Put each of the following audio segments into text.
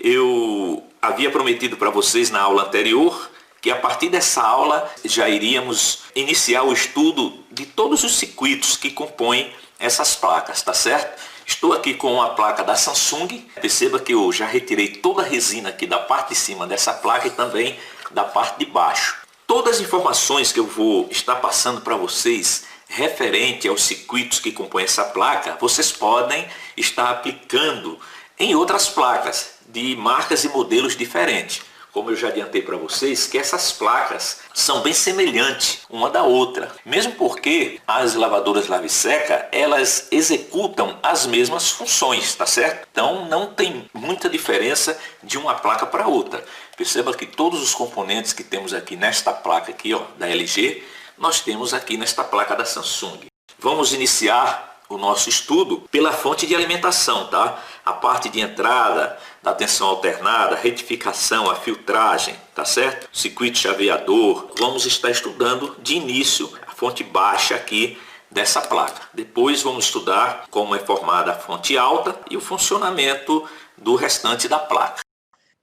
Eu havia prometido para vocês na aula anterior que a partir dessa aula já iríamos iniciar o estudo de todos os circuitos que compõem essas placas, tá certo? Estou aqui com uma placa da Samsung. Perceba que eu já retirei toda a resina aqui da parte de cima dessa placa e também da parte de baixo. Todas as informações que eu vou estar passando para vocês referente aos circuitos que compõem essa placa, vocês podem estar aplicando em outras placas de marcas e modelos diferentes. Como eu já adiantei para vocês, que essas placas são bem semelhantes uma da outra. Mesmo porque as lavadoras lave-seca, elas executam as mesmas funções, tá certo? Então não tem muita diferença de uma placa para outra. Perceba que todos os componentes que temos aqui nesta placa aqui, ó, da LG, nós temos aqui nesta placa da Samsung. Vamos iniciar o nosso estudo pela fonte de alimentação, tá? A parte de entrada da tensão alternada, retificação, a filtragem, tá certo? Circuito chaveador. Vamos estar estudando de início a fonte baixa aqui dessa placa. Depois vamos estudar como é formada a fonte alta e o funcionamento do restante da placa.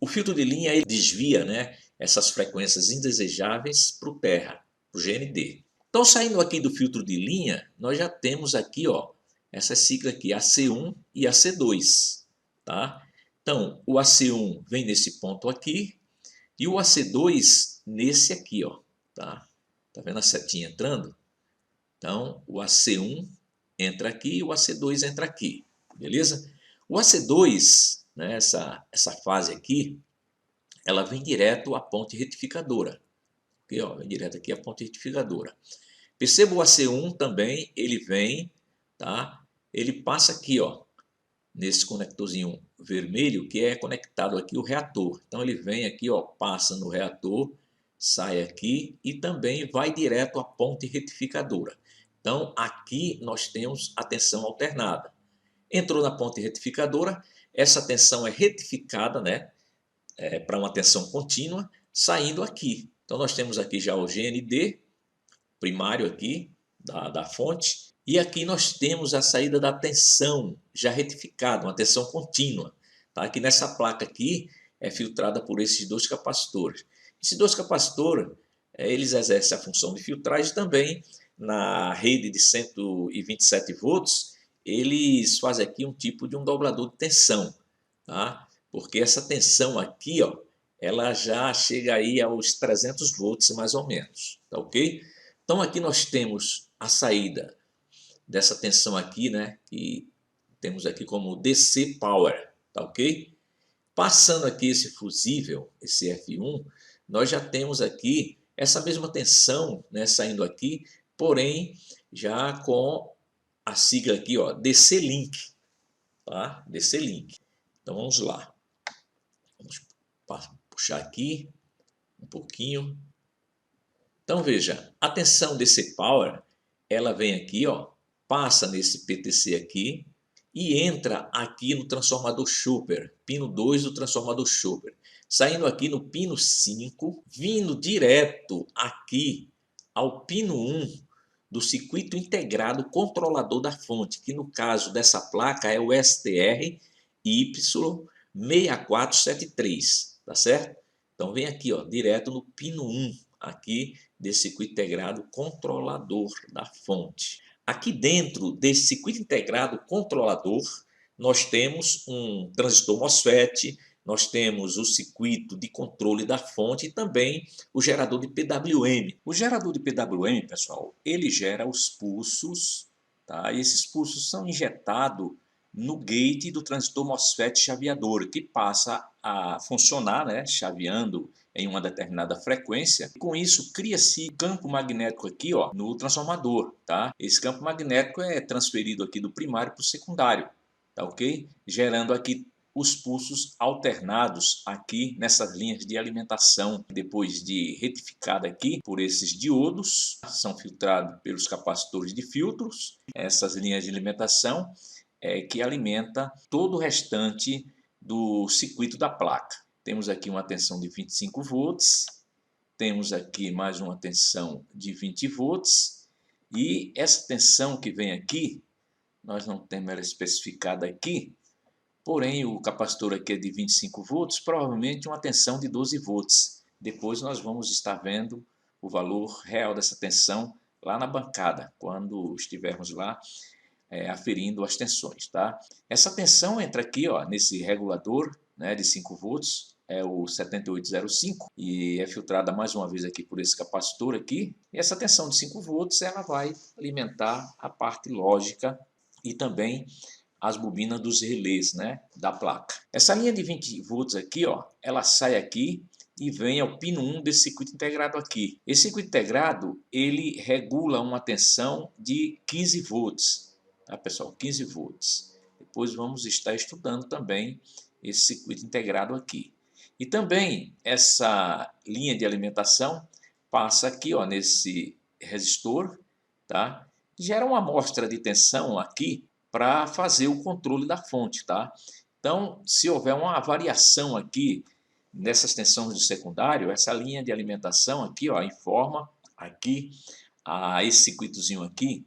O filtro de linha ele desvia, né, essas frequências indesejáveis para o terra, para o GND. Então, saindo aqui do filtro de linha, nós já temos aqui, ó, essa sigla aqui, AC1 e AC2, tá? Então, o AC1 vem nesse ponto aqui e o AC2 nesse aqui, ó, tá? Tá vendo a setinha entrando? Então, o AC1 entra aqui e o AC2 entra aqui, beleza? O AC2, né, essa fase aqui, ela vem direto à ponte retificadora. Aqui, ó, vem direto aqui à ponte retificadora. Perceba o AC1 também, ele vem, tá? Ele passa aqui, ó, nesse conectorzinho vermelho, que é conectado aqui o reator. Então ele vem aqui, ó, passa no reator, sai aqui e também vai direto à ponte retificadora. Então aqui nós temos a tensão alternada. Entrou na ponte retificadora, essa tensão é retificada, né, para uma tensão contínua, saindo aqui. Então nós temos aqui já o GND, primário aqui da fonte, e aqui nós temos a saída da tensão já retificada, uma tensão contínua, tá? Aqui nessa placa aqui é filtrada por esses dois capacitores. Esses dois capacitores, eles exercem a função de filtragem também na rede de 127 volts, eles fazem aqui um tipo de um dobrador de tensão, tá? Porque essa tensão aqui, ó, ela já chega aí aos 300 volts mais ou menos, tá ok? Então aqui nós temos a saída dessa tensão aqui, né, que temos aqui como DC Power, tá ok? Passando aqui esse fusível, esse F1, nós já temos aqui essa mesma tensão, né, saindo aqui, porém já com a sigla aqui, ó, DC Link, tá? DC Link. Então vamos lá. Vamos puxar aqui um pouquinho. Então veja, a tensão DC Power, ela vem aqui, ó, passa nesse PTC aqui e entra aqui no transformador Chopper, pino 2 do transformador Chopper. Saindo aqui no pino 5, vindo direto aqui ao pino 1 do circuito integrado controlador da fonte, que no caso dessa placa é o STR Y6473, tá certo? Então vem aqui, ó, direto no pino 1 aqui desse circuito integrado controlador da fonte. Aqui dentro desse circuito integrado controlador, nós temos um transistor MOSFET, nós temos o circuito de controle da fonte e também o gerador de PWM. O gerador de PWM, pessoal, ele gera os pulsos, tá? E esses pulsos são injetados no gate do transistor MOSFET chaveador, que passa a funcionar, né, chaveando em uma determinada frequência. Com isso, cria-se campo magnético aqui, ó, no transformador, tá? Esse campo magnético é transferido aqui do primário para o secundário, tá ok? Gerando aqui os pulsos alternados aqui nessas linhas de alimentação. Depois de retificada aqui por esses diodos, são filtrados pelos capacitores de filtros, essas linhas de alimentação que alimenta todo o restante do circuito da placa. Temos aqui uma tensão de 25 volts, temos aqui mais uma tensão de 20 volts, e essa tensão que vem aqui, nós não temos ela especificada aqui, Porém, o capacitor aqui é de 25 volts, provavelmente uma tensão de 12 volts. Depois nós vamos estar vendo o valor real dessa tensão lá na bancada, quando estivermos lá aferindo as tensões. Tá? Essa tensão entra aqui ó, nesse regulador, né, de 5 volts, é o 7805, e é filtrada mais uma vez aqui por esse capacitor aqui. E essa tensão de 5 volts ela vai alimentar a parte lógica e também as bobinas dos relés, né, da placa. Essa linha de 20 volts aqui, ó, ela sai aqui e vem ao pino 1 desse circuito integrado aqui. Esse circuito integrado, ele regula uma tensão de 15 volts, tá, pessoal? 15 volts. Depois vamos estar estudando também esse circuito integrado aqui. E também essa linha de alimentação passa aqui, ó, nesse resistor, tá? Gera uma amostra de tensão aqui para fazer o controle da fonte, tá? Então, se houver uma variação aqui nessas tensões do secundário, essa linha de alimentação aqui, ó, informa aqui a esse circuitozinho aqui,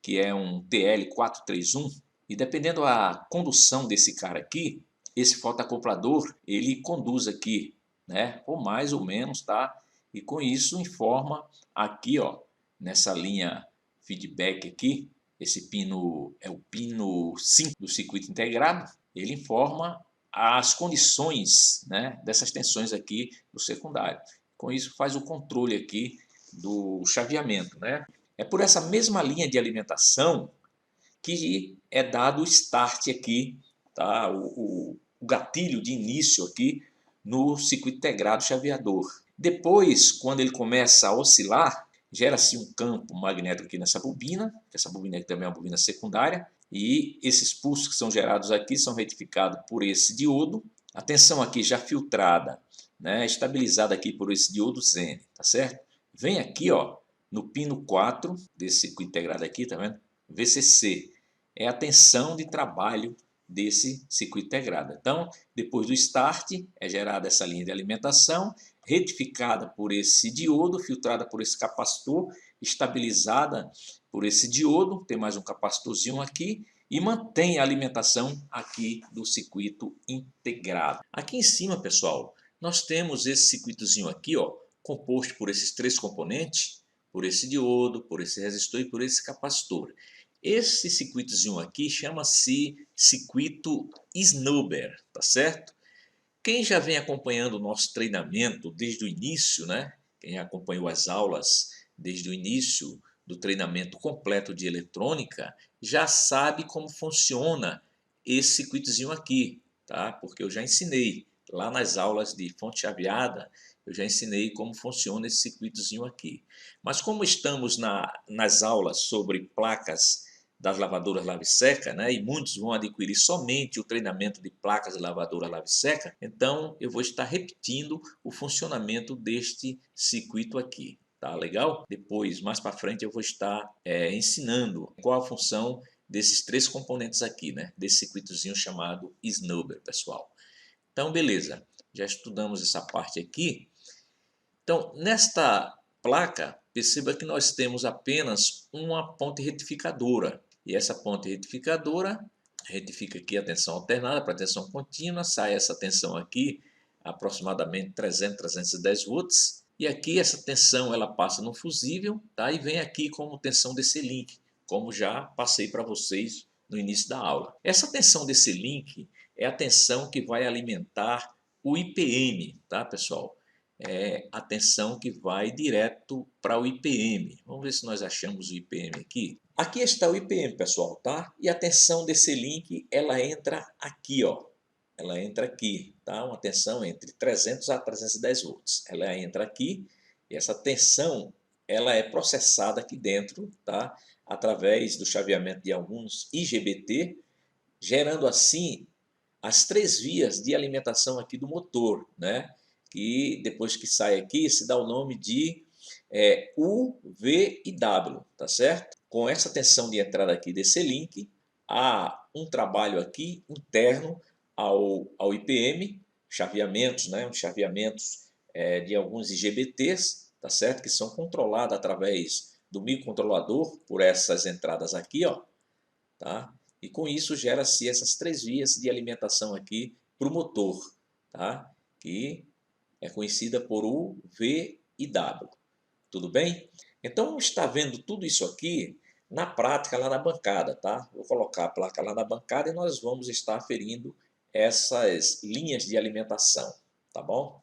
que é um TL431, e dependendo da condução desse cara aqui, esse fotoacoplador, ele conduz aqui, né, ou mais ou menos, tá? E com isso informa aqui, ó, nessa linha feedback aqui, esse pino é o pino 5 do circuito integrado, ele informa as condições, né, dessas tensões aqui do secundário. Com isso faz o controle aqui do chaveamento, né? É por essa mesma linha de alimentação que é dado o start aqui, tá? O gatilho de início aqui no circuito integrado chaveador. Depois, quando ele começa a oscilar, gera-se um campo magnético aqui nessa bobina, essa bobina aqui também é uma bobina secundária, e esses pulsos que são gerados aqui são retificados por esse diodo. A tensão aqui já filtrada, né, estabilizada aqui por esse diodo Zen, tá certo? Vem aqui, ó, no pino 4 desse circuito integrado aqui, tá vendo? VCC é a tensão de trabalho desse circuito integrado. Então, depois do start, é gerada essa linha de alimentação, retificada por esse diodo, filtrada por esse capacitor, estabilizada por esse diodo, tem mais um capacitorzinho aqui, e mantém a alimentação aqui do circuito integrado. Aqui em cima, pessoal, nós temos esse circuitozinho aqui, ó, composto por esses três componentes, por esse diodo, por esse resistor e por esse capacitor. Esse circuitozinho aqui chama-se circuito Snubber, tá certo? Quem já vem acompanhando o nosso treinamento desde o início, né? Quem acompanhou as aulas desde o início do treinamento completo de eletrônica, já sabe como funciona esse circuitozinho aqui, tá? Porque eu já ensinei lá nas aulas de fonte chaveada, eu já ensinei como funciona esse circuitozinho aqui. Mas como estamos nas aulas sobre placas das lavadoras lave-seca, né? E muitos vão adquirir somente o treinamento de placas de lavadora lave-seca, então eu vou estar repetindo o funcionamento deste circuito aqui. Tá legal? Depois, mais para frente, eu vou estar ensinando qual a função desses três componentes aqui, né? Desse circuitozinho chamado Snubber, pessoal. Então, beleza. Já estudamos essa parte aqui. Então, nesta placa, perceba que nós temos apenas uma ponte retificadora. E essa ponte retificadora retifica aqui a tensão alternada para a tensão contínua, sai essa tensão aqui, aproximadamente 300, 310 volts. E aqui essa tensão ela passa no fusível, tá? E vem aqui como tensão desse link, como já passei para vocês no início da aula. Essa tensão desse link é a tensão que vai alimentar o IPM, tá, pessoal? É a tensão que vai direto para o IPM. Vamos ver se nós achamos o IPM aqui. Aqui está o IPM, pessoal, tá? E a tensão desse link, ela entra aqui, ó. Ela entra aqui, tá? Uma tensão entre 300 a 310 volts. Ela entra aqui e essa tensão, ela é processada aqui dentro, tá? Através do chaveamento de alguns IGBT, gerando assim as três vias de alimentação aqui do motor, né? Que depois que sai aqui se dá o nome de U, V e W, tá certo? Com essa tensão de entrada aqui desse link, há um trabalho aqui interno ao IPM, chaveamentos, né? Chaveamentos de alguns IGBTs, tá certo? Que são controlados através do microcontrolador por essas entradas aqui, ó, tá? E com isso gera-se essas 3 vias de alimentação aqui para o motor, tá? Que é conhecida por U, V e W. Tudo bem? Então, está vendo tudo isso aqui na prática lá na bancada, tá? Vou colocar a placa lá na bancada e nós vamos estar aferindo essas linhas de alimentação, tá bom?